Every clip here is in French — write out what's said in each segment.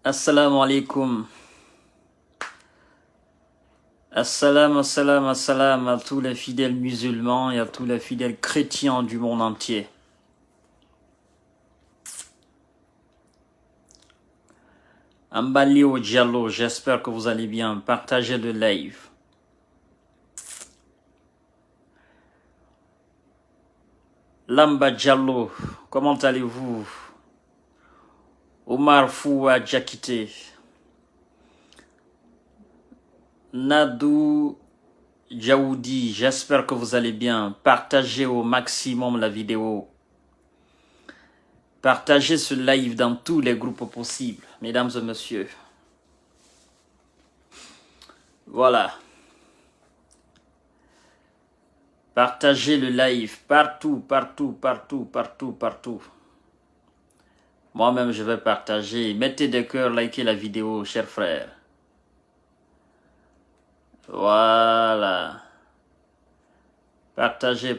Assalamu alaikum. Assalam à tous les fidèles musulmans et à tous les fidèles chrétiens du monde entier. Ambalio Diallo, j'espère que vous allez bien. Partagez le live. Lamba Diallo, comment allez-vous? Omar Foua Djakite. Nadou Djaoudi, j'espère que vous allez bien. Partagez au maximum la vidéo. Partagez ce live dans tous les groupes possibles, mesdames et messieurs. Voilà. Partagez le live partout. Moi-même, je vais partager. Mettez des cœurs, likez la vidéo, chers frères. Voilà. Partagez.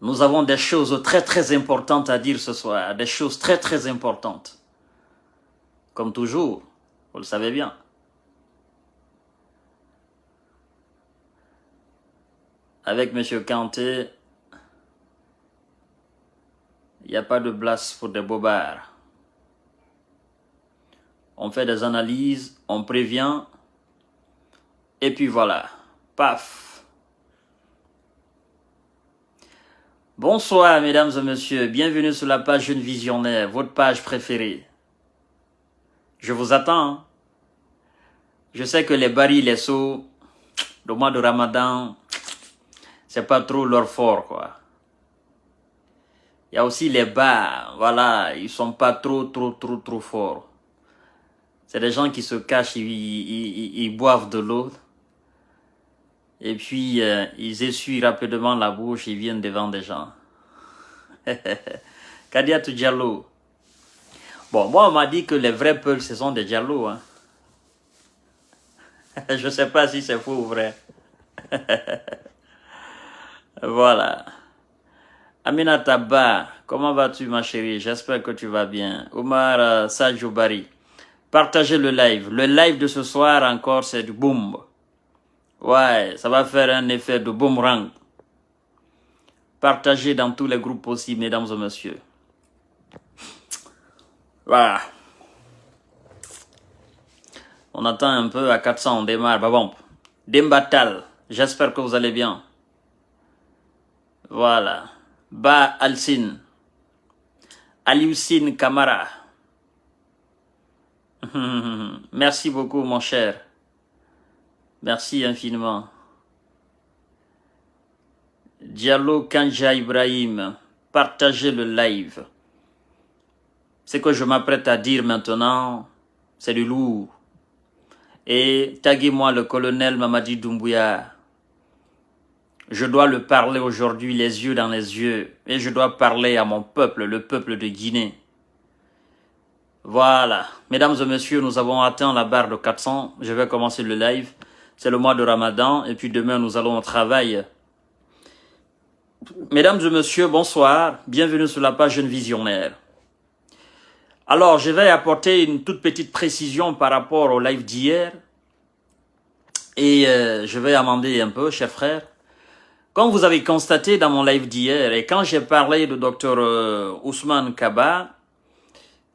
Nous avons des choses très importantes à dire ce soir. Des choses très importantes. Comme toujours, vous le savez bien. Avec M. Kanté, il n'y a pas de place pour des bobards. On fait des analyses, on prévient, et puis voilà, paf. Bonsoir mesdames et messieurs, bienvenue sur la page Jeune Visionnaire, votre page préférée. Je vous attends. Je sais que les barils, les seaux, le mois de Ramadan, c'est pas trop leur fort, quoi. Il y a aussi les bars, voilà, ils sont pas trop forts. C'est des gens qui se cachent, ils boivent de l'eau. Et puis, ils essuient rapidement la bouche, ils viennent devant des gens. Kadiatou Diallo. Bon, moi, on m'a dit que les vrais peuls, ce sont des Diallo. Hein. Je ne sais pas si c'est faux ou vrai. Voilà. Aminata Ba, comment vas-tu, ma chérie? J'espère que tu vas bien. Omar Sadio Bari. Partagez le live. Le live de ce soir encore, c'est du boom. Ouais, ça va faire un effet de boomerang. Partagez dans tous les groupes possibles, mesdames et messieurs. Voilà. On attend un peu, à 400, on démarre. Bah bon. Dembatal, j'espère que vous allez bien. Voilà. Ba Alcine. Alioussine Kamara. Merci beaucoup, mon cher. Merci infiniment. Diallo Kanja Ibrahim, partagez le live. Ce que je m'apprête à dire maintenant, c'est du lourd. Et taguez-moi le colonel Mamadi Doumbouya. Je dois le parler aujourd'hui les yeux dans les yeux. Et je dois parler à mon peuple, le peuple de Guinée. Voilà. Mesdames et messieurs, nous avons atteint la barre de 400. Je vais commencer le live. C'est le mois de Ramadan. Et puis demain, nous allons au travail. Mesdames et messieurs, bonsoir. Bienvenue sur la page Jeune Visionnaire. Alors, je vais apporter une toute petite précision par rapport au live d'hier. Et je vais amender un peu, chers frères. Comme vous avez constaté dans mon live d'hier, et quand j'ai parlé de Dr Ousmane Kaba,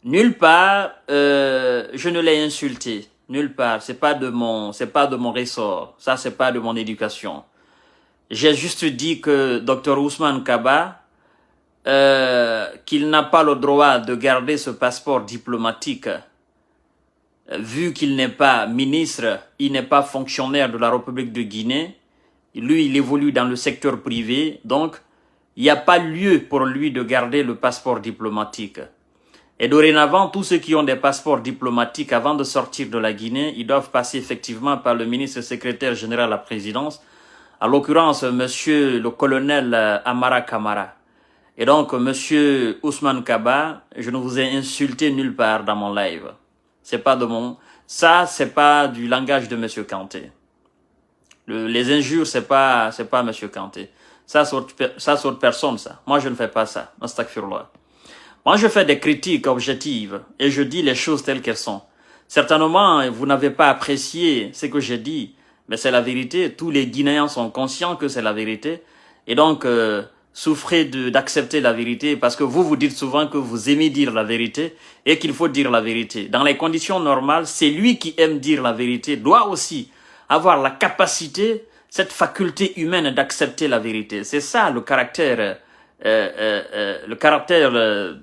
nulle part, je ne l'ai insulté. Nulle part. C'est pas de mon ressort. Ça, c'est pas de mon éducation. J'ai juste dit que Dr Ousmane Kaba, qu'il n'a pas le droit de garder ce passeport diplomatique, vu qu'il n'est pas ministre, il n'est pas fonctionnaire de la République de Guinée. Lui, il évolue dans le secteur privé, donc il n'y a pas lieu pour lui de garder le passeport diplomatique. Et dorénavant, tous ceux qui ont des passeports diplomatiques avant de sortir de la Guinée, ils doivent passer effectivement par le ministre secrétaire général à la présidence, à l'occurrence, monsieur le colonel Amara Kamara. Et donc, monsieur Ousmane Kaba, je ne vous ai insulté nulle part dans mon live. C'est pas de mon... Ça, c'est pas du langage de monsieur Kanté. Les injures, c'est pas monsieur Kanté. Ça saute personne, ça. Moi, je ne fais pas ça. Astaghfirullah. Moi, je fais des critiques objectives et je dis les choses telles qu'elles sont. Certainement, vous n'avez pas apprécié ce que j'ai dit, mais c'est la vérité. Tous les Guinéens sont conscients que c'est la vérité. Et donc, souffrez d'accepter la vérité parce que vous dites souvent que vous aimez dire la vérité et qu'il faut dire la vérité. Dans les conditions normales, c'est lui qui aime dire la vérité doit aussi avoir la capacité, cette faculté humaine d'accepter la vérité. C'est ça le caractère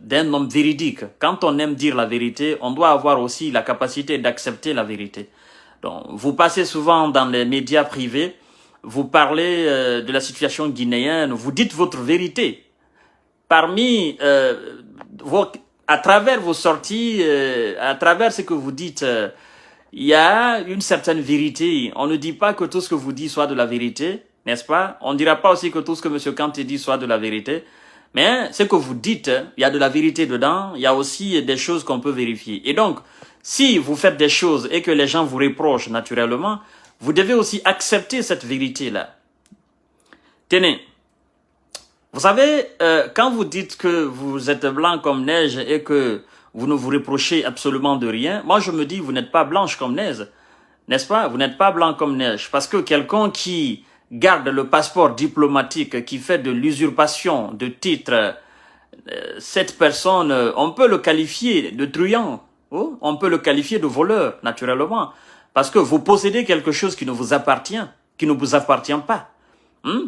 d'un homme véridique. Quand on aime dire la vérité, on doit avoir aussi la capacité d'accepter la vérité. Donc, vous passez souvent dans les médias privés, vous parlez de la situation guinéenne, vous dites votre vérité. Parmi à travers vos sorties, à travers ce que vous dites, il y a une certaine vérité. On ne dit pas que tout ce que vous dites soit de la vérité, n'est-ce pas? On ne dira pas aussi que tout ce que M. Kanté dit soit de la vérité. Mais ce que vous dites, il y a de la vérité dedans, il y a aussi des choses qu'on peut vérifier. Et donc, si vous faites des choses et que les gens vous reprochent naturellement, vous devez aussi accepter cette vérité-là. Tenez, vous savez, quand vous dites que vous êtes blanc comme neige et que vous ne vous reprochez absolument de rien, moi je me dis, vous n'êtes pas blanche comme neige, n'est-ce pas? Vous n'êtes pas blanc comme neige, parce que quelqu'un qui garde le passeport diplomatique, qui fait de l'usurpation de titres, cette personne, on peut le qualifier de truand, on peut le qualifier de voleur, naturellement, parce que vous possédez quelque chose qui ne vous appartient, qui ne vous appartient pas.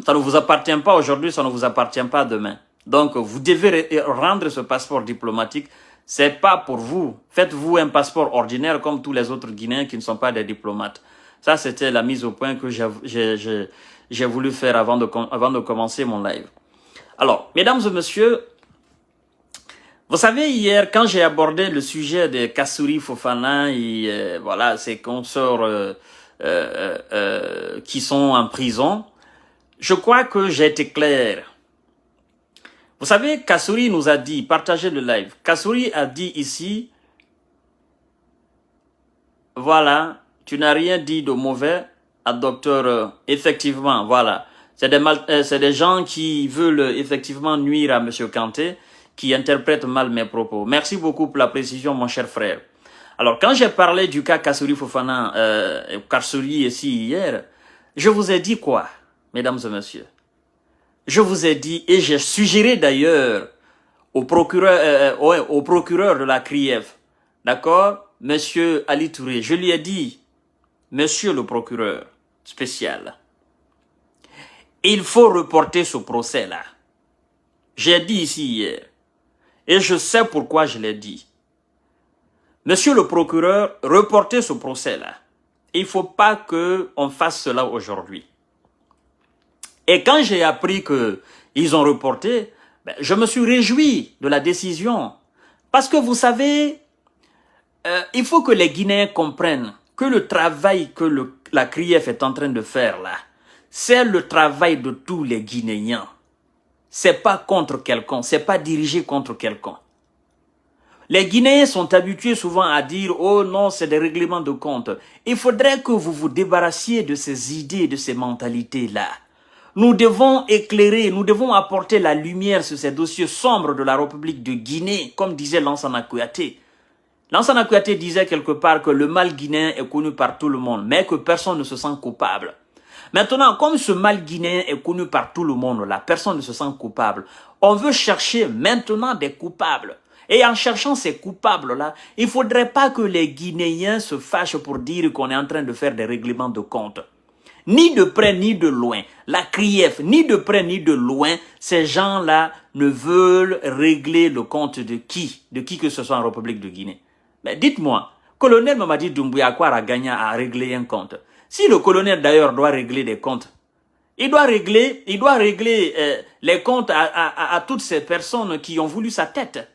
Ça ne vous appartient pas aujourd'hui, ça ne vous appartient pas demain. Donc, vous devez rendre ce passeport diplomatique. C'est pas pour vous. Faites-vous un passeport ordinaire comme tous les autres Guinéens qui ne sont pas des diplomates. Ça, c'était la mise au point que j'ai voulu faire avant de commencer mon live. Alors, mesdames et messieurs, vous savez, hier, quand j'ai abordé le sujet de Kassouri Fofana et voilà, ses consorts qui sont en prison, je crois que j'ai été clair. Vous savez, Kassouri nous a dit, partagez le live, Kassouri a dit ici, voilà, tu n'as rien dit de mauvais à docteur, effectivement, voilà. C'est des gens qui veulent effectivement nuire à M. Kanté, qui interprètent mal mes propos. Merci beaucoup pour la précision, mon cher frère. Alors, quand j'ai parlé du cas Kassouri Fofana, Kassouri ici hier, je vous ai dit quoi, mesdames et messieurs? Je vous ai dit, et j'ai suggéré d'ailleurs au procureur de la CRIEF, d'accord, monsieur Ali Touré, je lui ai dit, monsieur le procureur spécial, il faut reporter ce procès-là. J'ai dit ici hier, et je sais pourquoi je l'ai dit. Monsieur le procureur, reportez ce procès-là. Il ne faut pas qu'on fasse cela aujourd'hui. Et quand j'ai appris qu'ils ont reporté, je me suis réjoui de la décision. Parce que vous savez, il faut que les Guinéens comprennent que le travail que la CRIEF est en train de faire là, c'est le travail de tous les Guinéens. C'est pas contre quelqu'un, c'est pas dirigé contre quelqu'un. Les Guinéens sont habitués souvent à dire « Oh non, c'est des règlements de compte ». Il faudrait que vous vous débarrassiez de ces idées, de ces mentalités-là. Nous devons éclairer, nous devons apporter la lumière sur ces dossiers sombres de la République de Guinée, comme disait Lansana Kouyaté. Lansana Kouyaté disait quelque part que le mal guinéen est connu par tout le monde, mais que personne ne se sent coupable. Maintenant, comme ce mal guinéen est connu par tout le monde, là, personne ne se sent coupable. On veut chercher maintenant des coupables. Et en cherchant ces coupables-là, il ne faudrait pas que les Guinéens se fâchent pour dire qu'on est en train de faire des règlements de compte. Ni de près ni de loin, la CRIEF, ni de près ni de loin, ces gens-là ne veulent régler le compte de qui que ce soit en République de Guinée. Mais dites-moi, colonel Mamadi Doumbouya a gagné à régler un compte. Si le colonel d'ailleurs doit régler des comptes, il doit régler les comptes à toutes ces personnes qui ont voulu sa tête.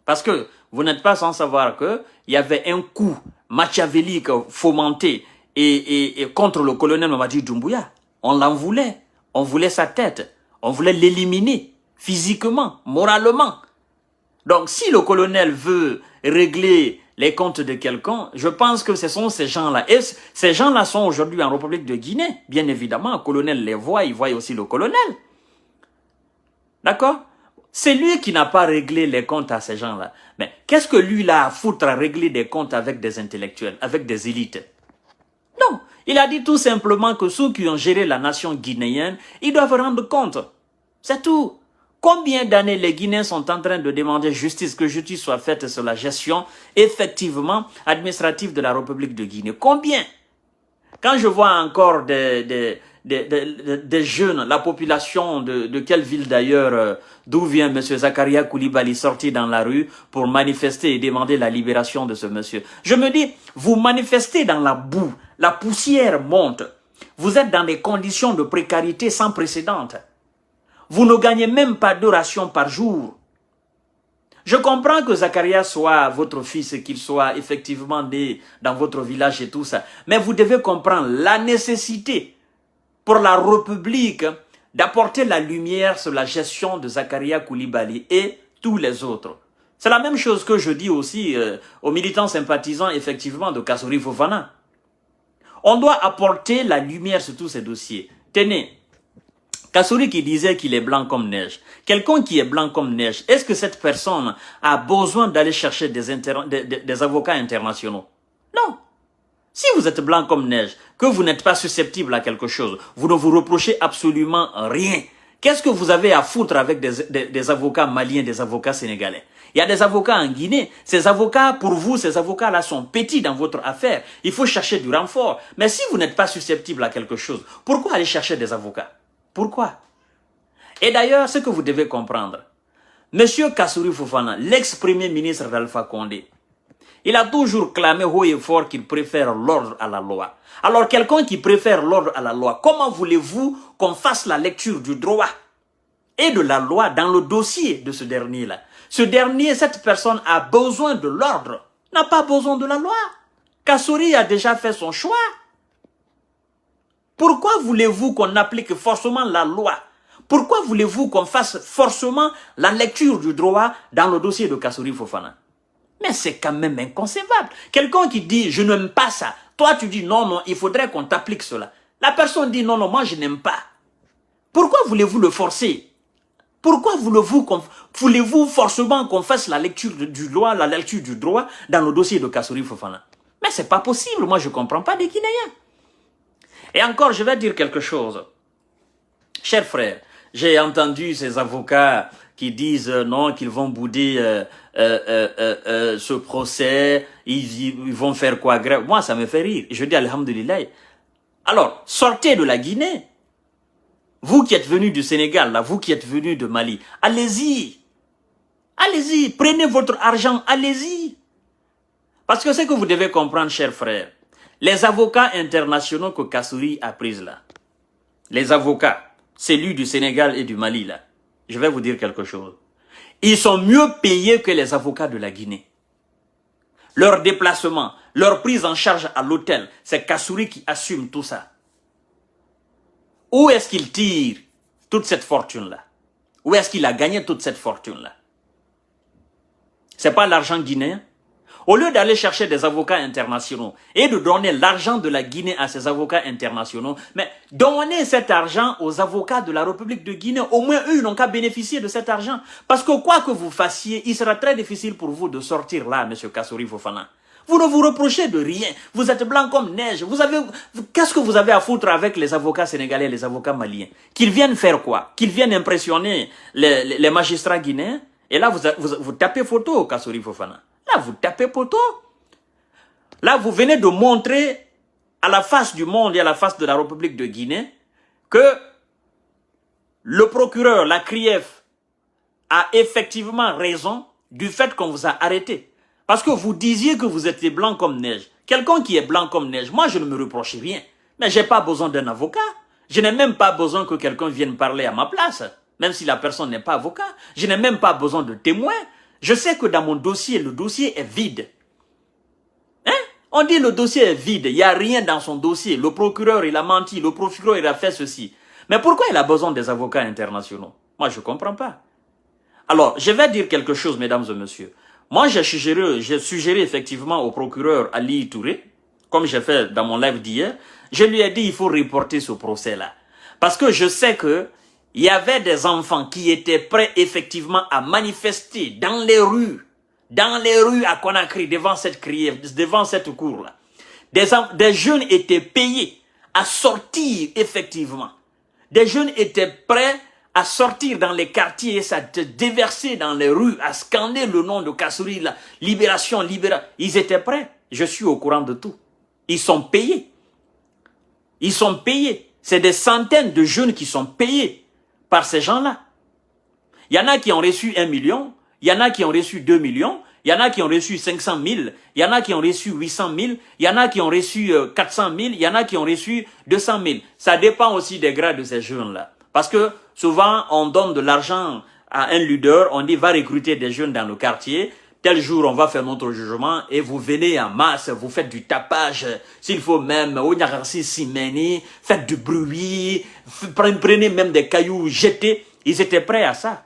Parce que vous n'êtes pas sans savoir qu'il y avait un coup machiavélique fomenté et contre le colonel Mamadi Doumbouya. On l'en voulait. On voulait sa tête. On voulait l'éliminer physiquement, moralement. Donc si le colonel veut régler les comptes de quelqu'un, je pense que ce sont ces gens-là. Et ces gens-là sont aujourd'hui en République de Guinée. Bien évidemment, le colonel les voit, il voit aussi le colonel. D'accord? C'est lui qui n'a pas réglé les comptes à ces gens-là. Mais qu'est-ce que lui là à foutre à régler des comptes avec des intellectuels, avec des élites? Non, il a dit tout simplement que ceux qui ont géré la nation guinéenne, ils doivent rendre compte. C'est tout. Combien d'années les Guinéens sont en train de demander justice, que justice soit faite sur la gestion effectivement administrative de la République de Guinée? Combien? Quand je vois encore des jeunes, la population de quelle ville d'ailleurs, d'où vient M. Zakaria Koulibaly sorti dans la rue pour manifester et demander la libération de ce monsieur. Je me dis, vous manifestez dans la boue, la poussière monte, vous êtes dans des conditions de précarité sans précédent. Vous ne gagnez même pas 2 rations par jour. Je comprends que Zakaria soit votre fils et qu'il soit effectivement né dans votre village et tout ça. Mais vous devez comprendre la nécessité pour la République d'apporter la lumière sur la gestion de Zakaria Koulibaly et tous les autres. C'est la même chose que je dis aussi aux militants sympathisants effectivement de Kassory Fofana. On doit apporter la lumière sur tous ces dossiers. Tenez. Kassory qui disait qu'il est blanc comme neige. Quelqu'un qui est blanc comme neige, est-ce que cette personne a besoin d'aller chercher des avocats internationaux? Non. Si vous êtes blanc comme neige, que vous n'êtes pas susceptible à quelque chose, vous ne vous reprochez absolument rien. Qu'est-ce que vous avez à foutre avec des avocats maliens, des avocats sénégalais? Il y a des avocats en Guinée. Ces avocats, pour vous, ces avocats-là sont petits dans votre affaire. Il faut chercher du renfort. Mais si vous n'êtes pas susceptible à quelque chose, pourquoi aller chercher des avocats? Pourquoi? Et d'ailleurs, ce que vous devez comprendre, Monsieur Kassory Fofana, l'ex-premier ministre d'Alpha Condé, il a toujours clamé haut et fort qu'il préfère l'ordre à la loi. Alors, quelqu'un qui préfère l'ordre à la loi, comment voulez-vous qu'on fasse la lecture du droit et de la loi dans le dossier de ce dernier-là? Ce dernier, cette personne a besoin de l'ordre, n'a pas besoin de la loi. Kassory a déjà fait son choix. Pourquoi voulez-vous qu'on applique forcément la loi? Pourquoi voulez-vous qu'on fasse forcément la lecture du droit dans le dossier de Kassory Fofana? Mais c'est quand même inconcevable. Quelqu'un qui dit « je n'aime pas ça », toi tu dis « non, non, il faudrait qu'on t'applique cela ». La personne dit « non, non, moi je n'aime pas ». Pourquoi voulez-vous le forcer? Pourquoi voulez-vous forcément qu'on fasse la lecture du droit dans le dossier de Kassory Fofana? Mais c'est pas possible, moi je ne comprends pas des Guinéens. Et encore, je vais dire quelque chose. Chers frères, j'ai entendu ces avocats qui disent non, qu'ils vont bouder ce procès, ils vont faire quoi grave. Moi, ça me fait rire. Je dis alhamdulillah. Alors, sortez de la Guinée. Vous qui êtes venus du Sénégal, là, vous qui êtes venus de Mali, allez-y. Allez-y, prenez votre argent, allez-y. Parce que ce que vous devez comprendre, chers frères, les avocats internationaux que Kassory a pris là, les avocats, c'est lui du Sénégal et du Mali là, je vais vous dire quelque chose. Ils sont mieux payés que les avocats de la Guinée. Leur déplacement, leur prise en charge à l'hôtel, c'est Kassory qui assume tout ça. Où est-ce qu'il tire toute cette fortune-là? Où est-ce qu'il a gagné toute cette fortune-là? C'est pas l'argent guinéen? Au lieu d'aller chercher des avocats internationaux et de donner l'argent de la Guinée à ces avocats internationaux, mais donnez cet argent aux avocats de la République de Guinée. Au moins, eux, ils n'ont qu'à bénéficier de cet argent. Parce que quoi que vous fassiez, il sera très difficile pour vous de sortir là, M. Kassory Fofana. Vous ne vous reprochez de rien. Vous êtes blanc comme neige. Qu'est-ce que vous avez à foutre avec les avocats sénégalais et les avocats maliens? Qu'ils viennent faire quoi? Qu'ils viennent impressionner les magistrats guinéens? Et là, vous tapez photo, Kassory Fofana. Là, vous tapez poteau. Là, vous venez de montrer à la face du monde et à la face de la République de Guinée que le procureur, la CRIEF, a effectivement raison du fait qu'on vous a arrêté. Parce que vous disiez que vous étiez blanc comme neige. Quelqu'un qui est blanc comme neige, moi je ne me reproche rien. Mais je n'ai pas besoin d'un avocat. Je n'ai même pas besoin que quelqu'un vienne parler à ma place. Même si la personne n'est pas avocat. Je n'ai même pas besoin de témoins. Je sais que dans mon dossier, le dossier est vide. Hein? On dit le dossier est vide, il n'y a rien dans son dossier. Le procureur, il a menti, le procureur, il a fait ceci. Mais pourquoi il a besoin des avocats internationaux? Moi, je ne comprends pas. Alors, je vais dire quelque chose, mesdames et messieurs. Moi, j'ai suggéré effectivement au procureur Ali Touré, comme j'ai fait dans mon live d'hier, je lui ai dit il faut reporter ce procès-là. Parce que je sais que il y avait des enfants qui étaient prêts effectivement à manifester dans les rues à Conakry, devant cette cour-là. Des jeunes étaient payés à sortir effectivement. Des jeunes étaient prêts à sortir dans les quartiers et à se déverser dans les rues, à scander le nom de Kassouri, la libération, libération. Ils étaient prêts. Je suis au courant de tout. Ils sont payés. Ils sont payés. C'est des centaines de jeunes qui sont payés par ces gens-là. Il y en a qui ont reçu 1 million, il y en a qui ont reçu 2 millions, il y en a qui ont reçu 500 000, il y en a qui ont reçu 800 000, il y en a qui ont reçu 400 000, il y en a qui ont reçu 200 000. Ça dépend aussi des grades de ces jeunes-là. Parce que souvent, on donne de l'argent à un leader, on dit va recruter des jeunes dans le quartier, tel jour on va faire notre jugement et vous venez en masse, vous faites du tapage, s'il faut même, faites du bruit, prenez même des cailloux jetés. Ils étaient prêts à ça.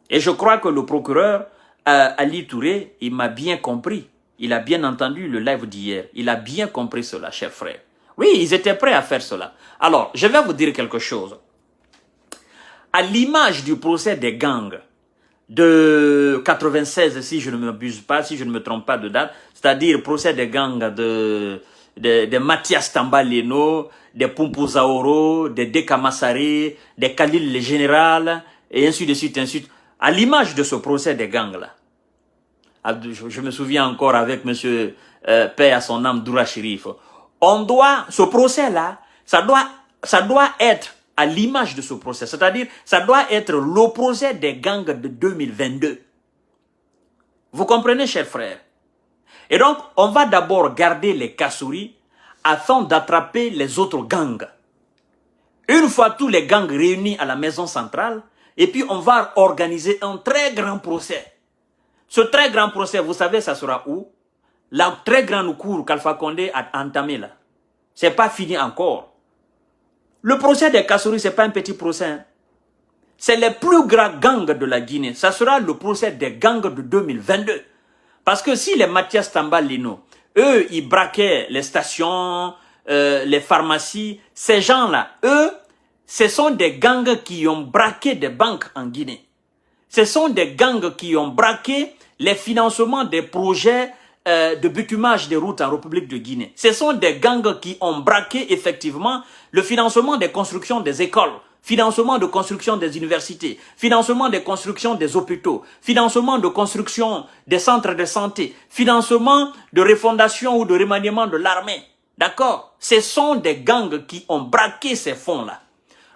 Et je crois que le procureur Ali Touré, il m'a bien compris. Il a bien entendu le live d'hier. Il a bien compris cela, cher frère. Oui, ils étaient prêts à faire cela. Alors, je vais vous dire quelque chose. À l'image du procès des gangs de 96, si je ne m'abuse pas, si je ne me trompe pas de date, c'est-à-dire procès des gangs de Mathias Tambaleno, des Pumpuzaoro, des Dekamassari, des Khalil le général, et ainsi de suite, ainsi de suite. À l'image de ce procès des gangs-là, je me souviens encore avec M. Paix à son âme, Doura Chérif, ce procès-là, ça doit être à l'image de ce procès, c'est-à-dire, ça doit être le procès des gangs de 2022. Vous comprenez, chers frères? Et donc, on va d'abord garder les Kassouri afin d'attraper les autres gangs. Une fois tous les gangs réunis à la maison centrale, et puis on va organiser un très grand procès. Ce très grand procès, vous savez, ça sera où? La très grande cour qu'Alpha Condé a entamée là. C'est pas fini encore. Le procès des Kassouri, c'est pas un petit procès. Hein. C'est les plus grands gangs de la Guinée. Ça sera le procès des gangs de 2022. Parce que si les Mathias Tambalino, eux, ils braquaient les stations, les pharmacies, ces gens-là, eux, ce sont des gangs qui ont braqué des banques en Guinée. Ce sont des gangs qui ont braqué les financements des projets de bitumage des routes en République de Guinée. Ce sont des gangs qui ont braqué effectivement le financement des constructions des écoles, financement de construction des universités, financement des constructions des hôpitaux, financement de construction des centres de santé, financement de refondation ou de remaniement de l'armée. D'accord? Ce sont des gangs qui ont braqué ces fonds-là.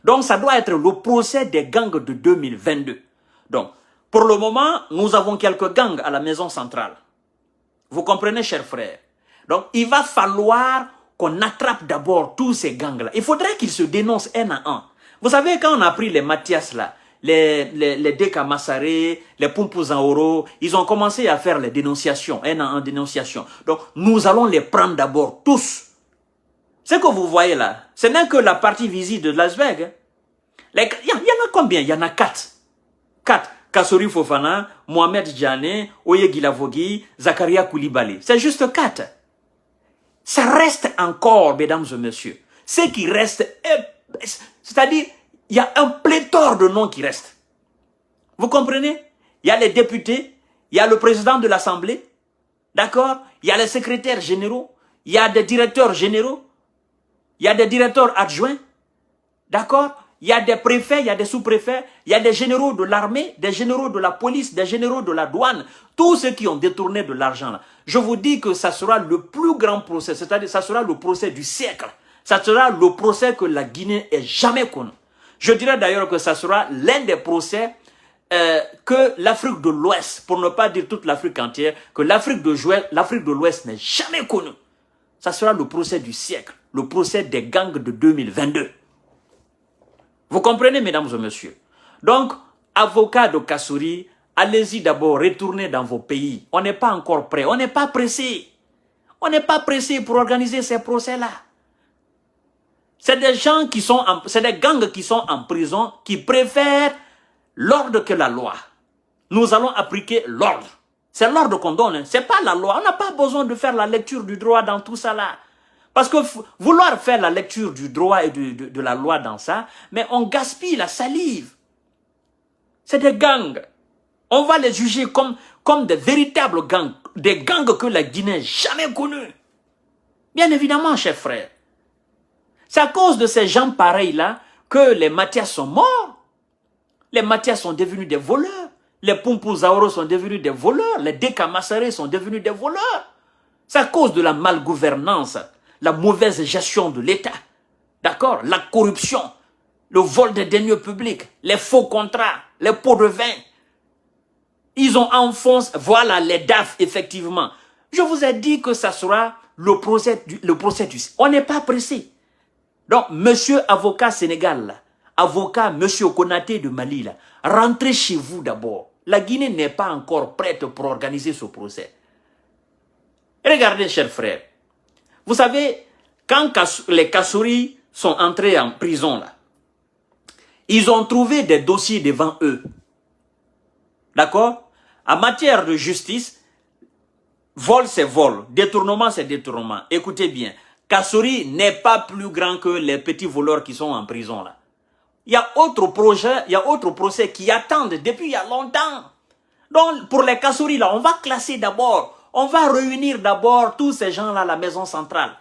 Donc, ça doit être le procès des gangs de 2022. Donc, pour le moment, nous avons quelques gangs à la maison centrale. Vous comprenez, chers frères? Donc, il va falloir qu'on attrape d'abord tous ces gangs-là. Il faudrait qu'ils se dénoncent un à un. Vous savez, quand on a pris les Mathias là, les Deka Massaré, les Pumpuzaoro, ils ont commencé à faire les dénonciations, un à un dénonciation. Donc, nous allons les prendre d'abord tous. Ce que vous voyez là, ce n'est que la partie visible de l'iceberg. Il y en a combien? Il y en a 4. 4. Kassouri Fofana, Mohamed Djane, Oye Gilavogui, Zakaria Koulibaly. C'est juste 4. Ça reste encore, mesdames et messieurs. Ce qui reste, c'est-à-dire, il y a un pléthore de noms qui restent. Vous comprenez? Il y a les députés, il y a le président de l'Assemblée, d'accord? Il y a les secrétaires généraux, il y a des directeurs généraux, il y a des directeurs adjoints, d'accord? Il y a des préfets, il y a des sous-préfets, il y a des généraux de l'armée, des généraux de la police, des généraux de la douane, tous ceux qui ont détourné de l'argent là. Je vous dis que ça sera le plus grand procès, c'est-à-dire ça sera le procès du siècle. Ça sera le procès que la Guinée ait jamais connu. Je dirais d'ailleurs que ça sera l'un des procès que l'Afrique de l'Ouest, pour ne pas dire toute l'Afrique entière, que l'Afrique de l'Ouest n'ait jamais connu. Ça sera le procès du siècle, le procès des gangs de 2022. Vous comprenez, mesdames et messieurs? Donc, avocats de Kassouri, allez-y d'abord, retournez dans vos pays. On n'est pas encore prêt, on n'est pas pressé. On n'est pas pressé pour organiser ces procès-là. C'est des gens qui sont, c'est des gangs qui sont en prison, qui préfèrent l'ordre que la loi. Nous allons appliquer l'ordre. C'est l'ordre qu'on donne, hein. C'est pas la loi. On n'a pas besoin de faire la lecture du droit dans tout ça là. Parce que vouloir faire la lecture du droit et de la loi dans ça, mais on gaspille la salive. C'est des gangs. On va les juger comme des véritables gangs. Des gangs que la Guinée n'a jamais connus. Bien évidemment, chers frères. C'est à cause de ces gens pareils-là que les Mathias sont morts. Les Mathias sont devenus des voleurs. Les Pumpouzaoro sont devenus des voleurs. Les Dekamassare sont devenus des voleurs. C'est à cause de la malgouvernance, la mauvaise gestion de l'État. D'accord? La corruption, le vol des deniers publics, les faux contrats, les pots de vin. Ils ont enfoncé, voilà les DAF, effectivement. Je vous ai dit que ça sera le procès du... On n'est pas pressé. Donc, monsieur avocat Sénégal, là, avocat monsieur Konaté de Mali, là, rentrez chez vous d'abord. La Guinée n'est pas encore prête pour organiser ce procès. Regardez, chers frères. Vous savez, quand les Kassouri sont entrés en prison, là, ils ont trouvé des dossiers devant eux. D'accord? En matière de justice, vol c'est vol, détournement c'est détournement. Écoutez bien, Kassouri n'est pas plus grand que les petits voleurs qui sont en prison là. Il y a autre projet, il y a autre procès qui attendent depuis il y a longtemps. Donc pour les Kassouri là, on va classer d'abord, on va réunir d'abord tous ces gens là à la maison centrale.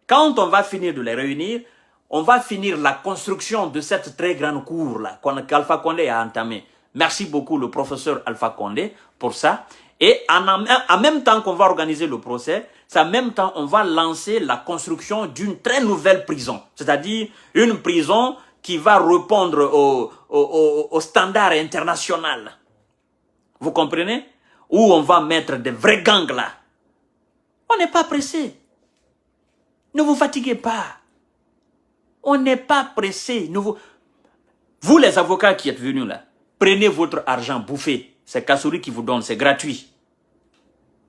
Quand on va finir de les réunir, on va finir la construction de cette très grande cour là qu'Alpha Condé a entamée. Merci beaucoup le professeur Alpha Condé pour ça. Et en même temps qu'on va organiser le procès, en même temps on va lancer la construction d'une très nouvelle prison. C'est-à-dire une prison qui va répondre au standard international. Vous comprenez? Où on va mettre des vrais gangs là. On n'est pas pressé. Ne vous fatiguez pas. On n'est pas pressé. Vous les avocats qui êtes venus là, prenez votre argent, bouffez. C'est Kassouri qui vous donne, c'est gratuit.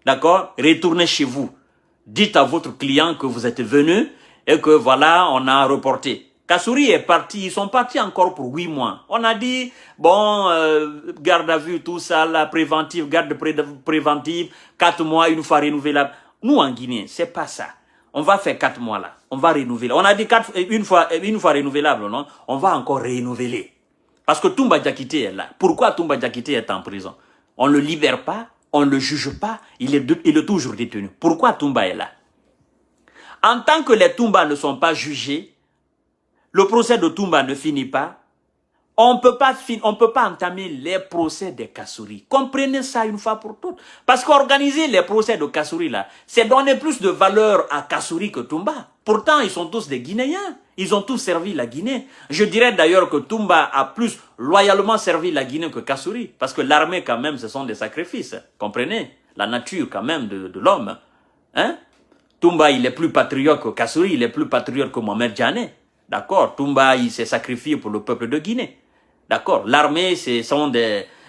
D'accord? Retournez chez vous. Dites à votre client que vous êtes venu et que voilà, on a reporté. Kassouri est parti, ils sont partis encore pour 8 mois. On a dit, bon, garde à vue, tout ça, la préventive, garde préventive, 4 mois, une fois renouvelable. Nous, en Guinée, c'est pas ça. On va faire 4 mois là, on va renouveler. On a dit une fois renouvelable, non? On va encore renouveler. Parce que Toumba Diakité est là. Pourquoi Toumba Diakité est en prison? On ne le libère pas, on ne le juge pas, il est toujours détenu. Pourquoi Toumba est là? En tant que les Toumba ne sont pas jugés, le procès de Toumba ne finit pas, on peut pas entamer les procès des Kassouri. Comprenez ça une fois pour toutes. Parce qu'organiser les procès de Kassouri là, c'est donner plus de valeur à Kassouri que Toumba. Pourtant, ils sont tous des Guinéens. Ils ont tous servi la Guinée. Je dirais d'ailleurs que Toumba a plus loyalement servi la Guinée que Kassouri. Parce que l'armée quand même, ce sont des sacrifices. Comprenez? La nature quand même de l'homme. Hein? Toumba, il est plus patriote que Kassouri, il est plus patriote que Mohamed Djane. D'accord? Toumba, il s'est sacrifié pour le peuple de Guinée. D'accord? L'armée,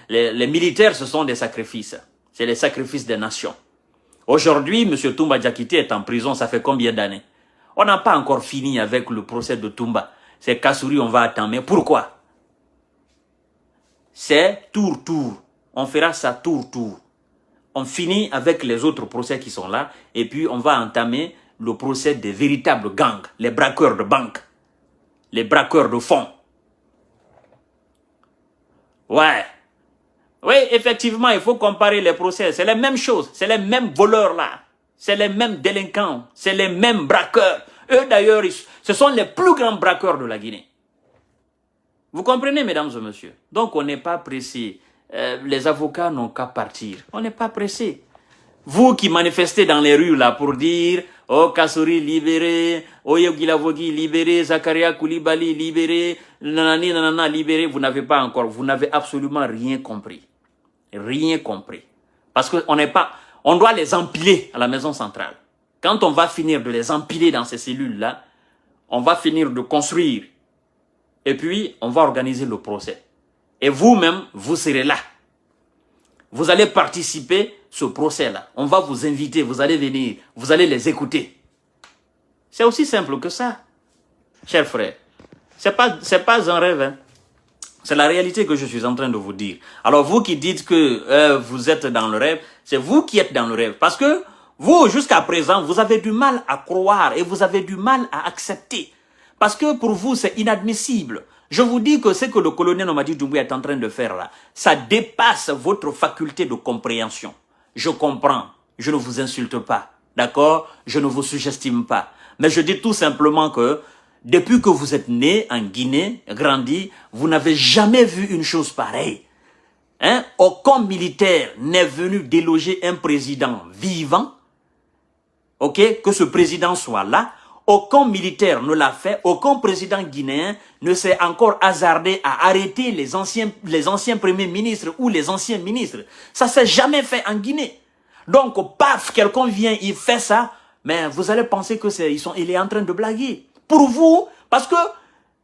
les militaires, ce sont des sacrifices. C'est les sacrifices des nations. Aujourd'hui, M. Toumba Diakité est en prison, ça fait combien d'années? On n'a pas encore fini avec le procès de Toumba. C'est Kassouri, on va attendre. Mais pourquoi? C'est tour-tour. On fera ça tour-tour. On finit avec les autres procès qui sont là, et puis on va entamer le procès des véritables gangs, les braqueurs de banque, les braqueurs de fonds. Ouais. Oui, effectivement, il faut comparer les procès. C'est les mêmes choses. C'est les mêmes voleurs là. C'est les mêmes délinquants. C'est les mêmes braqueurs. Eux d'ailleurs, ce sont les plus grands braqueurs de la Guinée. Vous comprenez, mesdames et messieurs? Donc on n'est pas pressé. Les avocats n'ont qu'à partir. On n'est pas pressé. Vous qui manifestez dans les rues là pour dire oh Kassouri libéré, oh Yogilavogi libéré, Zakaria Koulibaly libéré, nanani nanana libéré, vous n'avez pas encore, vous n'avez absolument rien compris. Rien compris. Parce que on doit les empiler à la maison centrale. Quand on va finir de les empiler dans ces cellules là, on va finir de construire. Et puis on va organiser le procès. Et vous-même, vous serez là. Vous allez participer à ce procès-là. On va vous inviter, vous allez venir, vous allez les écouter. C'est aussi simple que ça, chers frères. C'est pas un rêve. Hein. C'est la réalité que je suis en train de vous dire. Alors vous qui dites que vous êtes dans le rêve, c'est vous qui êtes dans le rêve. Parce que Vous, jusqu'à présent, vous avez du mal à croire et vous avez du mal à accepter. Parce que pour vous, c'est inadmissible. Je vous dis que ce que le colonel Mamadi Doumbouya est en train de faire là, ça dépasse votre faculté de compréhension. Je comprends, je ne vous insulte pas, d'accord? Je ne vous sous-estime pas. Mais je dis tout simplement que depuis que vous êtes né en Guinée, grandi, vous n'avez jamais vu une chose pareille. Hein? Aucun militaire n'est venu déloger un président vivant, ok, que ce président soit là. Aucun militaire ne l'a fait, aucun président guinéen ne s'est encore hasardé à arrêter les anciens premiers ministres ou les anciens ministres. Ça s'est jamais fait en Guinée. Donc, paf, quelqu'un vient, il fait ça, mais vous allez penser que il est en train de blaguer. Pour vous, parce que,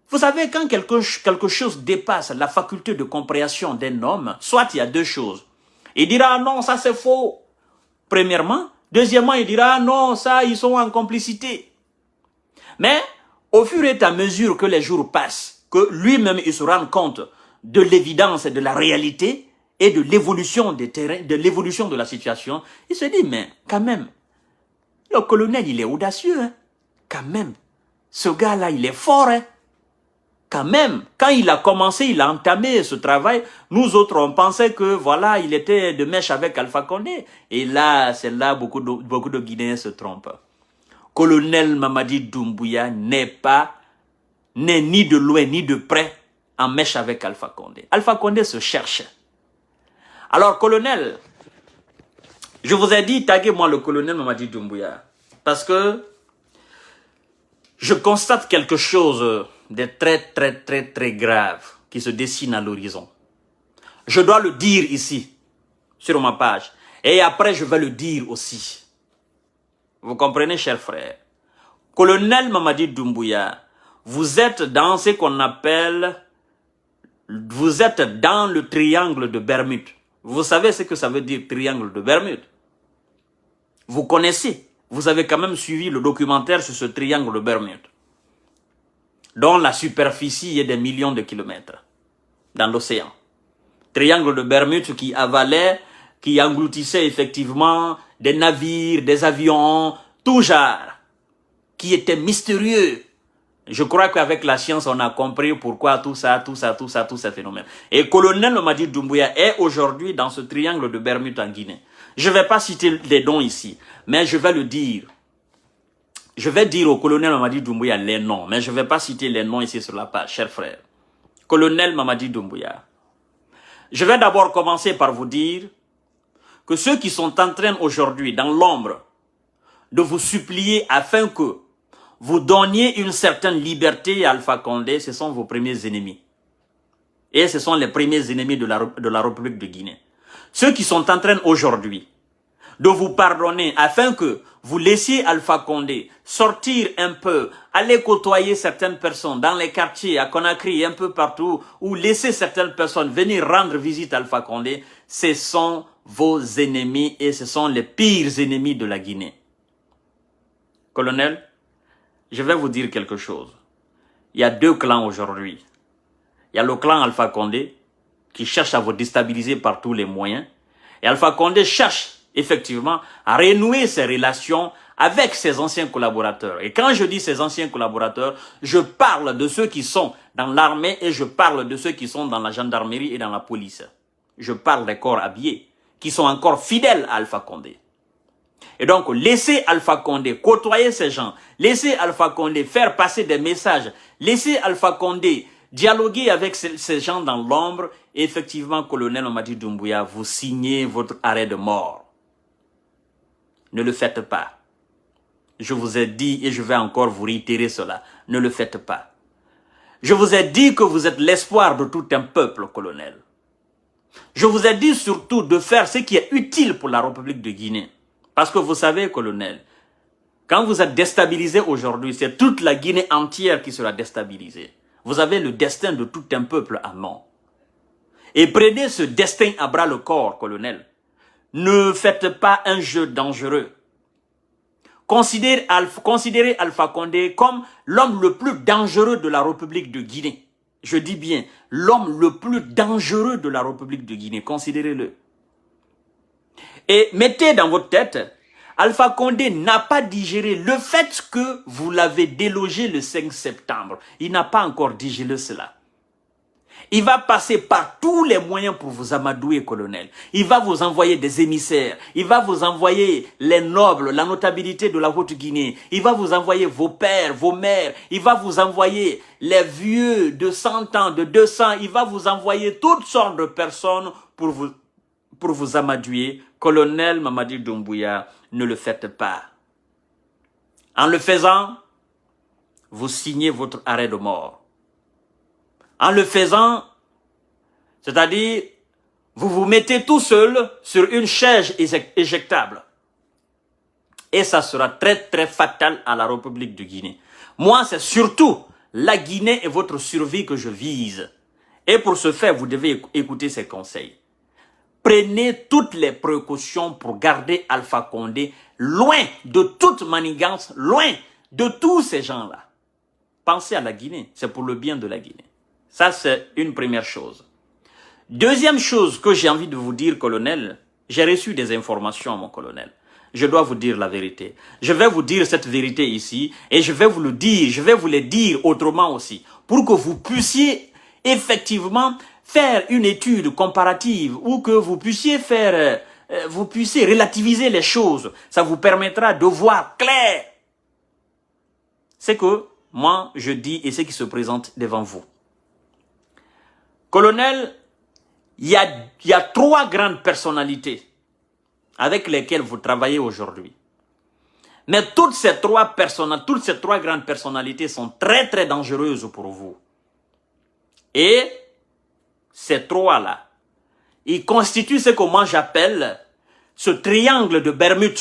vous savez, quand quelque chose dépasse la faculté de compréhension d'un homme, soit il y a deux choses. Il dira, non, ça c'est faux, premièrement. Deuxièmement, il dira, non, ça, ils sont en complicité. Mais, au fur et à mesure que les jours passent, que lui-même il se rend compte de l'évidence et de la réalité et de l'évolution des terrains, de l'évolution de la situation, il se dit, mais quand même, le colonel, il est audacieux, hein? Quand même. Ce gars-là, il est fort, hein? Quand même, quand il a commencé, il a entamé ce travail, nous autres, on pensait que, voilà, il était de mèche avec Alpha Condé. Et là, c'est là beaucoup de Guinéens se trompent. Colonel Mamadi Doumbouya n'est ni de loin ni de près en mèche avec Alpha Condé. Alpha Condé se cherche. Alors, colonel, je vous ai dit, taguez-moi le colonel Mamadi Doumbouya. Parce que je constate quelque chose de très grave qui se dessine à l'horizon. Je dois le dire ici, sur ma page. Et après, je vais le dire aussi. Vous comprenez, chers frères? Colonel Mamadi Doumbouya, vous êtes dans ce qu'on appelle, vous êtes dans le triangle de Bermude. Vous savez ce que ça veut dire, triangle de Bermude? Vous connaissez, vous avez quand même suivi le documentaire sur ce triangle de Bermude, dont la superficie est des millions de kilomètres dans l'océan. Triangle de Bermude qui avalait, qui engloutissait effectivement des navires, des avions, tout genre, qui étaient mystérieux. Je crois qu'avec la science, on a compris pourquoi tout ça, tous ces phénomènes. Et colonel Mamadi Doumbouya est aujourd'hui dans ce triangle de Bermude en Guinée. Je ne vais pas citer les noms ici, mais je vais le dire. Je vais dire au colonel Mamadi Doumbouya les noms, mais je ne vais pas citer les noms ici sur la page, chers frères. Colonel Mamadi Doumbouya. Je vais d'abord commencer par vous dire que ceux qui sont en train aujourd'hui, dans l'ombre, de vous supplier afin que vous donniez une certaine liberté à Alpha Condé, ce sont vos premiers ennemis. Et ce sont les premiers ennemis de la République de Guinée. Ceux qui sont en train aujourd'hui de vous pardonner afin que vous laissiez Alpha Condé sortir un peu, aller côtoyer certaines personnes dans les quartiers, à Conakry, un peu partout, ou laisser certaines personnes venir rendre visite à Alpha Condé, ce sont vos ennemis et ce sont les pires ennemis de la Guinée. Colonel, je vais vous dire quelque chose. Il y a deux clans aujourd'hui. Il y a le clan Alpha Condé qui cherche à vous déstabiliser par tous les moyens. Et Alpha Condé cherche effectivement à renouer ses relations avec ses anciens collaborateurs. Et quand je dis ses anciens collaborateurs, je parle de ceux qui sont dans l'armée et je parle de ceux qui sont dans la gendarmerie et dans la police. Je parle des corps habillés qui sont encore fidèles à Alpha Condé. Et donc, laissez Alpha Condé côtoyer ces gens, laissez Alpha Condé faire passer des messages, laissez Alpha Condé dialoguer avec ces gens dans l'ombre. Et effectivement, colonel Mamadi Doumbouya, vous signez votre arrêt de mort. Ne le faites pas. Je vous ai dit et je vais encore vous réitérer cela. Ne le faites pas. Je vous ai dit que vous êtes l'espoir de tout un peuple, colonel. Je vous ai dit surtout de faire ce qui est utile pour la République de Guinée. Parce que vous savez, colonel, quand vous êtes déstabilisé aujourd'hui, c'est toute la Guinée entière qui sera déstabilisée. Vous avez le destin de tout un peuple à main. Et prenez ce destin à bras le corps, colonel. Ne faites pas un jeu dangereux. Considérez Alpha Condé comme l'homme le plus dangereux de la République de Guinée. Je dis bien, l'homme le plus dangereux de la République de Guinée. Considérez-le. Et mettez dans votre tête, Alpha Condé n'a pas digéré le fait que vous l'avez délogé le 5 septembre. Il n'a pas encore digéré cela. Il va passer par tous les moyens pour vous amadouer, colonel. Il va vous envoyer des émissaires. Il va vous envoyer les nobles, la notabilité de la Haute-Guinée. Il va vous envoyer vos pères, vos mères. Il va vous envoyer les vieux de 100 ans, de 200. Il va vous envoyer toutes sortes de personnes pour vous amadouer. Colonel Mamadi Doumbouya, ne le faites pas. En le faisant, vous signez votre arrêt de mort. En le faisant, c'est-à-dire, vous vous mettez tout seul sur une chaise éjectable. Et ça sera très très fatal à la République de Guinée. Moi, c'est surtout la Guinée et votre survie que je vise. Et pour ce faire, vous devez écouter ces conseils. Prenez toutes les précautions pour garder Alpha Condé loin de toute manigance, loin de tous ces gens-là. Pensez à la Guinée, c'est pour le bien de la Guinée. Ça, c'est une première chose. Deuxième chose que j'ai envie de vous dire, colonel, j'ai reçu des informations, mon colonel. Je dois vous dire la vérité. Je vais vous dire cette vérité ici et je vais vous le dire, je vais vous le dire autrement aussi, pour que vous puissiez effectivement faire une étude comparative ou que vous puissiez faire, vous puissiez relativiser les choses. Ça vous permettra de voir clair ce que moi je dis et ce qui se présente devant vous. Colonel, il y a 3 grandes personnalités avec lesquelles vous travaillez aujourd'hui. Mais toutes ces trois grandes personnalités sont très très dangereuses pour vous. Et ces trois-là, ils constituent ce que moi j'appelle ce triangle de Bermude.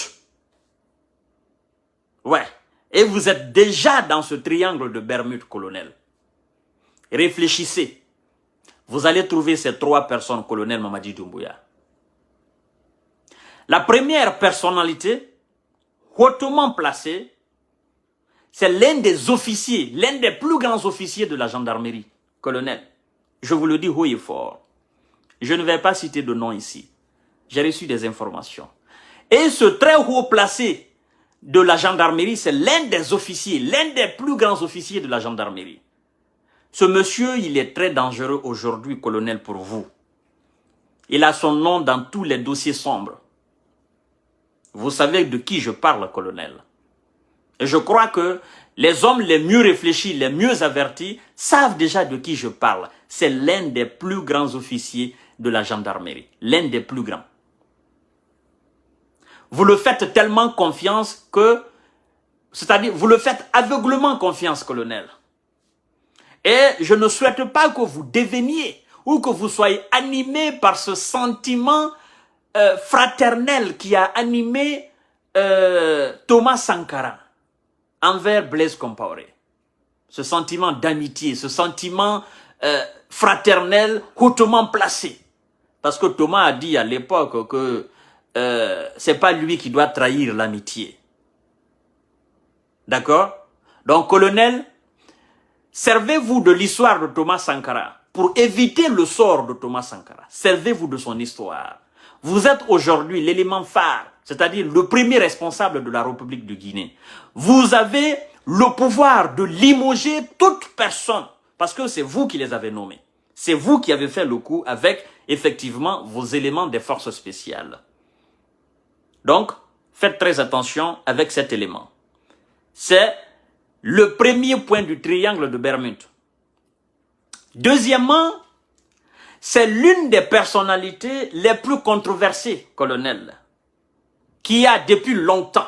Ouais. Et vous êtes déjà dans ce triangle de Bermude, colonel. Réfléchissez. Vous allez trouver ces 3 personnes, colonel Mamadi Doumbouya. La première personnalité, hautement placée, c'est l'un des officiers, l'un des plus grands officiers de la gendarmerie, colonel. Je vous le dis haut et fort. Je ne vais pas citer de nom ici. J'ai reçu des informations. Et ce très haut placé de la gendarmerie, c'est l'un des officiers, l'un des plus grands officiers de la gendarmerie. Ce monsieur, il est très dangereux aujourd'hui, colonel, pour vous. Il a son nom dans tous les dossiers sombres. Vous savez de qui je parle, colonel. Et je crois que les hommes les mieux réfléchis, les mieux avertis, savent déjà de qui je parle. C'est l'un des plus grands officiers de la gendarmerie. L'un des plus grands. Vous le faites tellement confiance que, c'est-à-dire, vous le faites aveuglement confiance, colonel. Et je ne souhaite pas que vous deveniez ou que vous soyez animé par ce sentiment fraternel qui a animé Thomas Sankara envers Blaise Compaoré. Ce sentiment d'amitié, ce sentiment fraternel hautement placé. Parce que Thomas a dit à l'époque que c'est pas lui qui doit trahir l'amitié. D'accord? Donc, colonel, servez-vous de l'histoire de Thomas Sankara pour éviter le sort de Thomas Sankara. Servez-vous de son histoire. Vous êtes aujourd'hui l'élément phare, c'est-à-dire le premier responsable de la République de Guinée. Vous avez le pouvoir de limoger toute personne, parce que c'est vous qui les avez nommés. C'est vous qui avez fait le coup avec, effectivement, vos éléments des forces spéciales. Donc, faites très attention avec cet élément. C'est le premier point du triangle de Bermude. Deuxièmement, c'est l'une des personnalités les plus controversées, colonel, qui a depuis longtemps,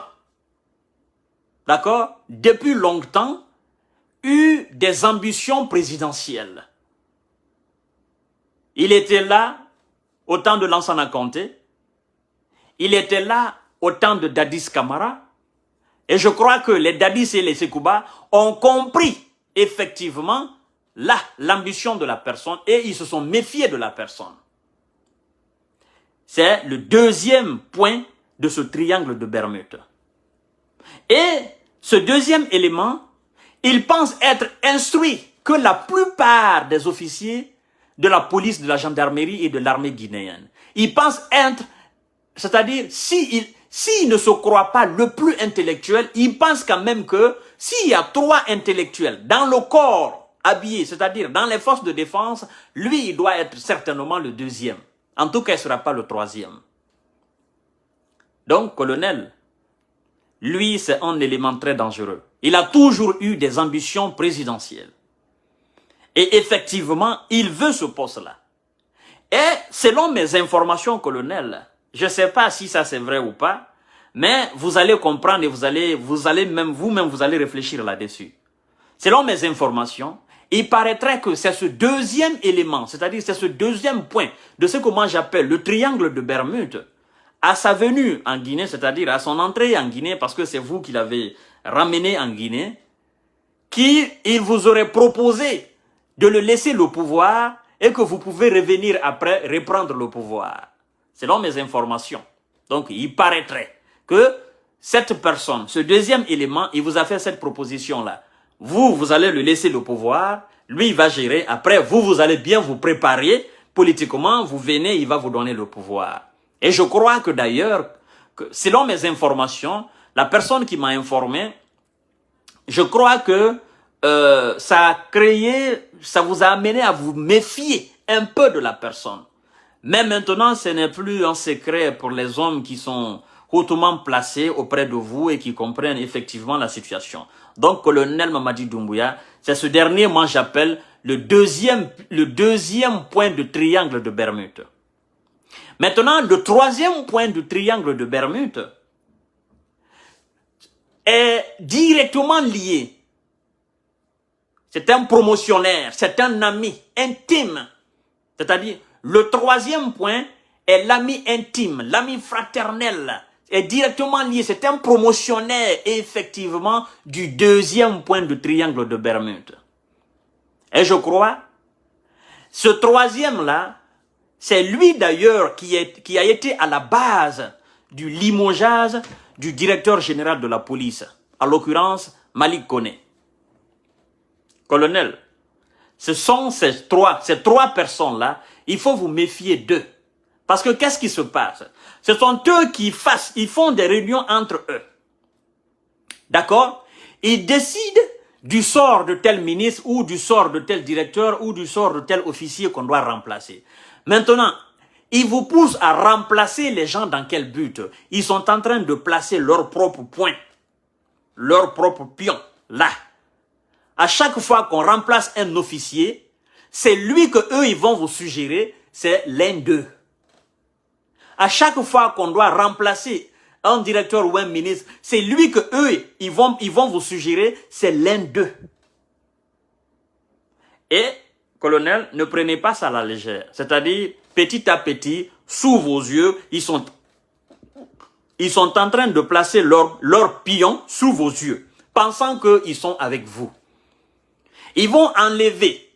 d'accord, depuis longtemps, eu des ambitions présidentielles. Il était là au temps de Lansana Conté, il était là au temps de Dadis Camara, et je crois que les Dadis et les Sekouba ont compris effectivement l'ambition de la personne et ils se sont méfiés de la personne. C'est le deuxième point de ce triangle de Bermude. Et ce deuxième élément, il pense être instruit que la plupart des officiers de la police, de la gendarmerie et de l'armée guinéenne, ils pensent être, c'est-à-dire, s'il ne se croit pas le plus intellectuel, il pense quand même que s'il y a 3 intellectuels dans le corps habillé, c'est-à-dire dans les forces de défense, lui, il doit être certainement le 2e. En tout cas, il ne sera pas le 3e. Donc, colonel, lui, c'est un élément très dangereux. Il a toujours eu des ambitions présidentielles. Et effectivement, il veut ce poste-là. Et selon mes informations, colonel, je ne sais pas si ça c'est vrai ou pas, mais vous allez comprendre et vous allez vous-même réfléchir là-dessus. Selon mes informations, il paraîtrait que c'est ce 2e élément, c'est-à-dire c'est ce 2e point de ce que moi j'appelle le triangle de Bermude, à sa venue en Guinée, c'est-à-dire à son entrée en Guinée, parce que c'est vous qui l'avez ramené en Guinée, qu'il vous aurait proposé de le laisser le pouvoir et que vous pouvez revenir après, reprendre le pouvoir. Selon mes informations. Donc, il paraîtrait que cette personne, ce 2e élément, il vous a fait cette proposition-là. Vous allez le laisser le pouvoir, lui, il va gérer. Après, vous allez bien vous préparer politiquement, vous venez, il va vous donner le pouvoir. Et je crois que d'ailleurs, selon mes informations, la personne qui m'a informé, je crois que ça vous a amené à vous méfier un peu de la personne. Mais maintenant, ce n'est plus un secret pour les hommes qui sont hautement placés auprès de vous et qui comprennent effectivement la situation. Donc, colonel Mamadi Doumbouya, c'est ce dernier, moi j'appelle le deuxième point de triangle de Bermude. Maintenant, le 3e point de triangle de Bermude est directement lié. C'est un promotionnaire, c'est un ami intime. C'est-à-dire, le 3e point est l'ami intime, l'ami fraternel, est directement lié. C'est un promotionnaire, effectivement, du 2e point de triangle de Bermude. Et je crois, ce 3e-là, c'est lui d'ailleurs qui a été à la base du limogeage du directeur général de la police, en l'occurrence Malik Koné. Colonel, ce sont ces trois personnes-là, il faut vous méfier d'eux. Parce que qu'est-ce qui se passe? Ce sont eux ils font des réunions entre eux. D'accord? Ils décident du sort de tel ministre ou du sort de tel directeur ou du sort de tel officier qu'on doit remplacer. Maintenant, ils vous poussent à remplacer les gens dans quel but? Ils sont en train de placer leur propre point, leur propre pion, là. À chaque fois qu'on remplace un officier, c'est lui que eux ils vont vous suggérer, c'est l'un d'eux. À chaque fois qu'on doit remplacer un directeur ou un ministre, c'est lui que eux ils vont vous suggérer, c'est l'un d'eux. Et, colonel, ne prenez pas ça à la légère. C'est-à-dire, petit à petit, sous vos yeux, ils sont en train de placer leur pion sous vos yeux, pensant qu'ils sont avec vous. Ils vont enlever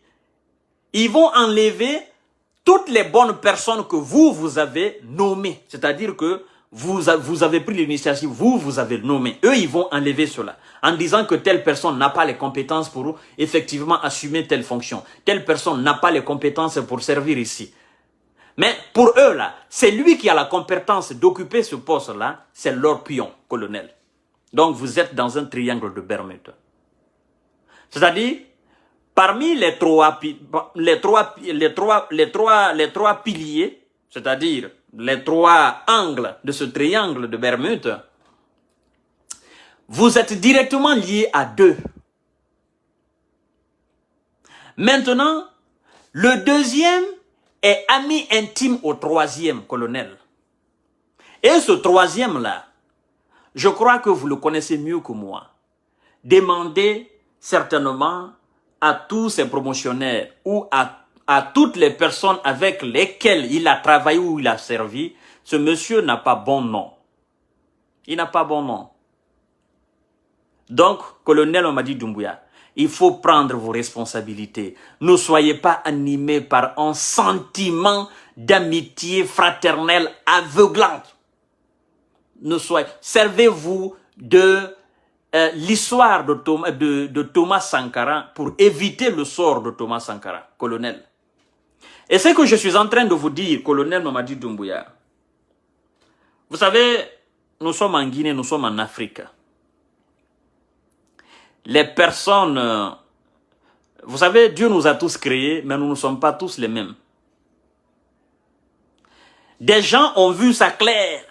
toutes les bonnes personnes que vous avez nommées. C'est-à-dire que vous avez pris l'initiative, vous avez nommé. Eux, ils vont enlever cela en disant que telle personne n'a pas les compétences pour effectivement assumer telle fonction. Telle personne n'a pas les compétences pour servir ici. Mais pour eux, là, c'est lui qui a la compétence d'occuper ce poste-là, c'est leur pion, colonel. Donc, vous êtes dans un triangle de Bermude. C'est-à-dire, parmi les trois piliers, c'est-à-dire les 3 angles de ce triangle de Bermude, vous êtes directement liés à 2. Maintenant, le 2e est ami intime au 3e, colonel. Et ce 3e-là, je crois que vous le connaissez mieux que moi. Demandez certainement à tous ces promotionnaires ou à toutes les personnes avec lesquelles il a travaillé ou il a servi, ce monsieur n'a pas bon nom. Il n'a pas bon nom. Donc, colonel Mamadi Doumbouya, il faut prendre vos responsabilités. Ne soyez pas animés par un sentiment d'amitié fraternelle aveuglante. Servez-vous de l'histoire de Thomas Sankara pour éviter le sort de Thomas Sankara, colonel. Et ce que je suis en train de vous dire, colonel Mamadi Doumbouya, vous savez, nous sommes en Guinée, nous sommes en Afrique. Les personnes, vous savez, Dieu nous a tous créés, mais nous ne sommes pas tous les mêmes. Des gens ont vu ça clair,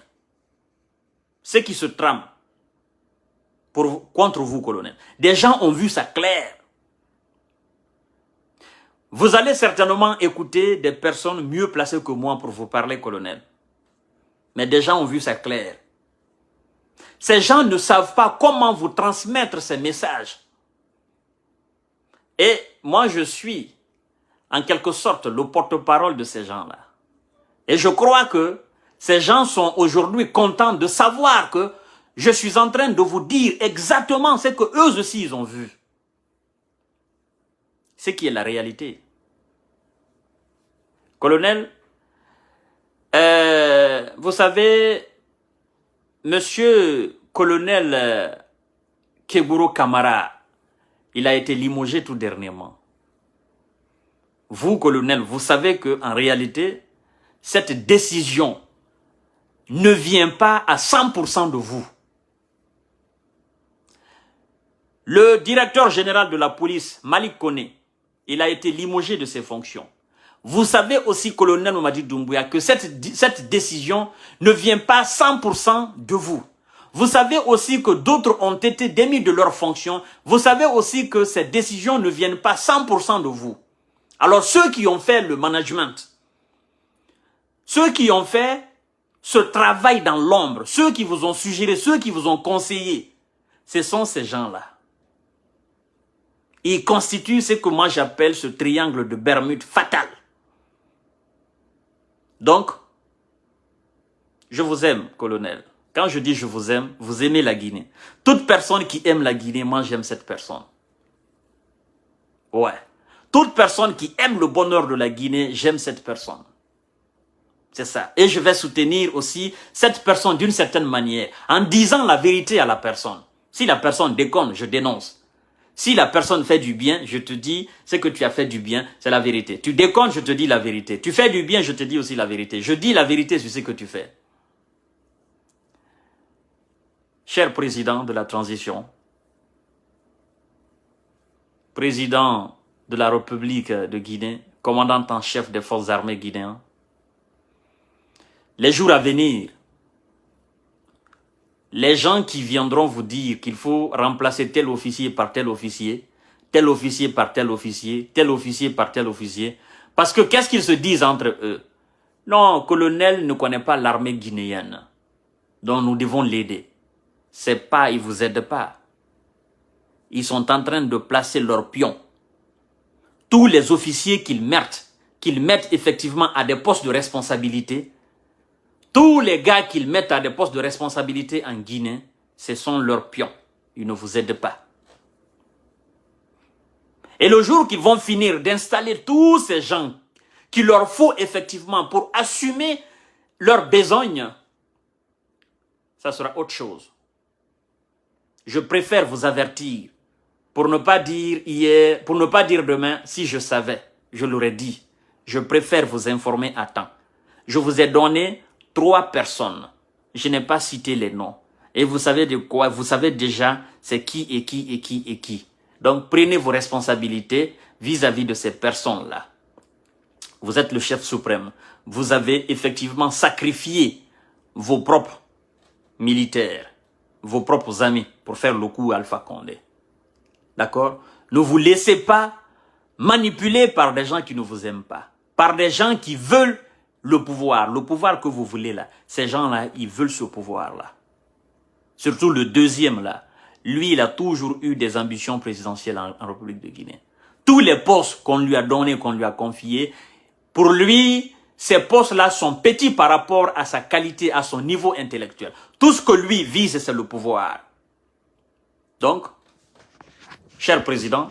ce qui se trame contre vous, colonel. Des gens ont vu ça clair. Vous allez certainement écouter des personnes mieux placées que moi pour vous parler, colonel. Mais des gens ont vu ça clair. Ces gens ne savent pas comment vous transmettre ces messages. Et moi, je suis, en quelque sorte, le porte-parole de ces gens-là. Et je crois que ces gens sont aujourd'hui contents de savoir que je suis en train de vous dire exactement ce que eux aussi ils ont vu. Ce qui est la réalité. Colonel, vous savez, monsieur colonel Keburo Kamara, il a été limogé tout dernièrement. Vous, colonel, vous savez qu'en réalité, cette décision ne vient pas à 100% de vous. Le directeur général de la police, Malik Kone, il a été limogé de ses fonctions. Vous savez aussi, colonel Mamadi Doumbouya, que cette décision ne vient pas 100% de vous. Vous savez aussi que d'autres ont été démis de leurs fonctions. Vous savez aussi que ces décisions ne viennent pas 100% de vous. Alors ceux qui ont fait le management, ceux qui ont fait ce travail dans l'ombre, ceux qui vous ont suggéré, ceux qui vous ont conseillé, ce sont ces gens-là. Ils constituent ce que moi j'appelle ce triangle de Bermude fatal. Donc, je vous aime, colonel. Quand je dis je vous aime, vous aimez la Guinée. Toute personne qui aime la Guinée, moi j'aime cette personne. Ouais. Toute personne qui aime le bonheur de la Guinée, j'aime cette personne. C'est ça. Et je vais soutenir aussi cette personne d'une certaine manière, en disant la vérité à la personne. Si la personne déconne, je dénonce. Si la personne fait du bien, je te dis, ce que tu as fait du bien, c'est la vérité. Tu déconnes, je te dis la vérité. Tu fais du bien, je te dis aussi la vérité. Je dis la vérité sur ce que tu fais. Cher président de la transition, président de la République de Guinée, commandant en chef des forces armées guinéennes, les jours à venir, les gens qui viendront vous dire qu'il faut remplacer tel officier par tel officier, tel officier par tel officier, tel officier par tel officier, parce que qu'est-ce qu'ils se disent entre eux? Non, colonel ne connaît pas l'armée guinéenne, donc nous devons l'aider. C'est pas, ils vous aident pas. Ils sont en train de placer leurs pions. Tous les officiers qu'ils mettent effectivement à des postes de responsabilité, tous les gars qu'ils mettent à des postes de responsabilité en Guinée, ce sont leurs pions. Ils ne vous aident pas. Et le jour qu'ils vont finir d'installer tous ces gens qu'il leur faut effectivement pour assumer leur besogne, ça sera autre chose. Je préfère vous avertir pour ne pas dire hier, pour ne pas dire demain, si je savais, je l'aurais dit. Je préfère vous informer à temps. Je vous ai donné 3 personnes. Je n'ai pas cité les noms. Et vous savez de quoi? Vous savez déjà c'est qui et qui et qui et qui. Donc prenez vos responsabilités vis-à-vis de ces personnes-là. Vous êtes le chef suprême. Vous avez effectivement sacrifié vos propres militaires, vos propres amis pour faire le coup à Alpha Condé. D'accord? Ne vous laissez pas manipuler par des gens qui ne vous aiment pas. Par des gens qui veulent le pouvoir que vous voulez là. Ces gens-là, ils veulent ce pouvoir-là. Surtout le deuxième là. Lui, il a toujours eu des ambitions présidentielles en République de Guinée. Tous les postes qu'on lui a donnés, qu'on lui a confiés, pour lui, ces postes-là sont petits par rapport à sa qualité, à son niveau intellectuel. Tout ce que lui vise, c'est le pouvoir. Donc, cher président,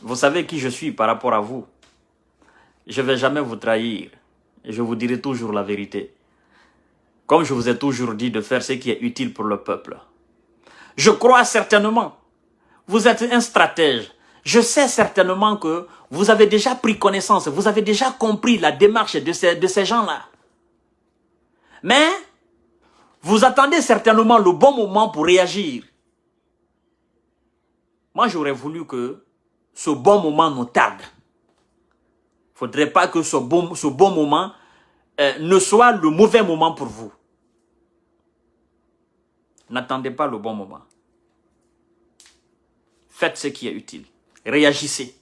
vous savez qui je suis par rapport à vous. Je ne vais jamais vous trahir. Je vous dirai toujours la vérité. Comme je vous ai toujours dit de faire ce qui est utile pour le peuple. Je crois certainement, vous êtes un stratège. Je sais certainement que vous avez déjà pris connaissance, vous avez déjà compris la démarche de ces gens-là. Mais, Vous attendez certainement le bon moment pour réagir. Moi, j'aurais voulu que ce bon moment nous tarde. Il ne faudrait pas que ce bon moment ne soit le mauvais moment pour vous. N'attendez pas le bon moment. Faites ce qui est utile. Réagissez.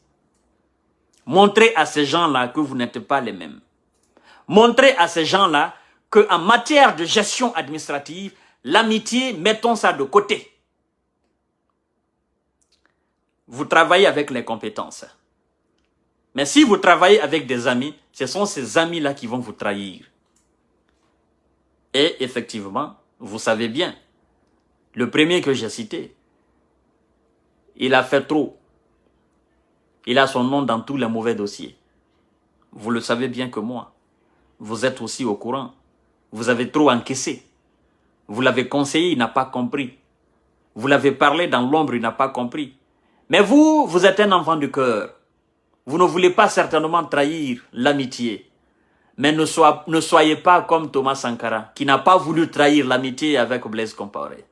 Montrez à ces gens-là que vous n'êtes pas les mêmes. Montrez à ces gens-là qu'en matière de gestion administrative, l'amitié, mettons ça de côté. Vous travaillez avec les compétences. Mais si vous travaillez avec des amis, ce sont ces amis-là qui vont vous trahir. Et effectivement, vous savez bien, le premier que j'ai cité, il a fait trop. Il a son nom dans tous les mauvais dossiers. Vous le savez bien que moi. Vous êtes aussi au courant. Vous avez trop encaissé. Vous l'avez conseillé, il n'a pas compris. Vous l'avez parlé dans l'ombre, il n'a pas compris. Mais vous, vous êtes un enfant du cœur. Vous ne voulez pas certainement trahir l'amitié. Mais ne soyez pas comme Thomas Sankara, qui n'a pas voulu trahir l'amitié avec Blaise Compaoré.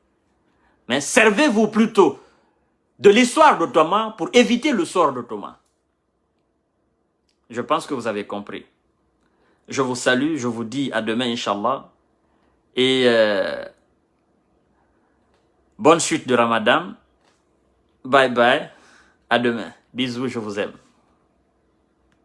Mais servez-vous plutôt de l'histoire de Thomas pour éviter le sort de Thomas. Je pense que vous avez compris. Je vous salue, je vous dis à demain, Inch'Allah. Et bonne suite de Ramadan. Bye bye. À demain. Bisous, je vous aime.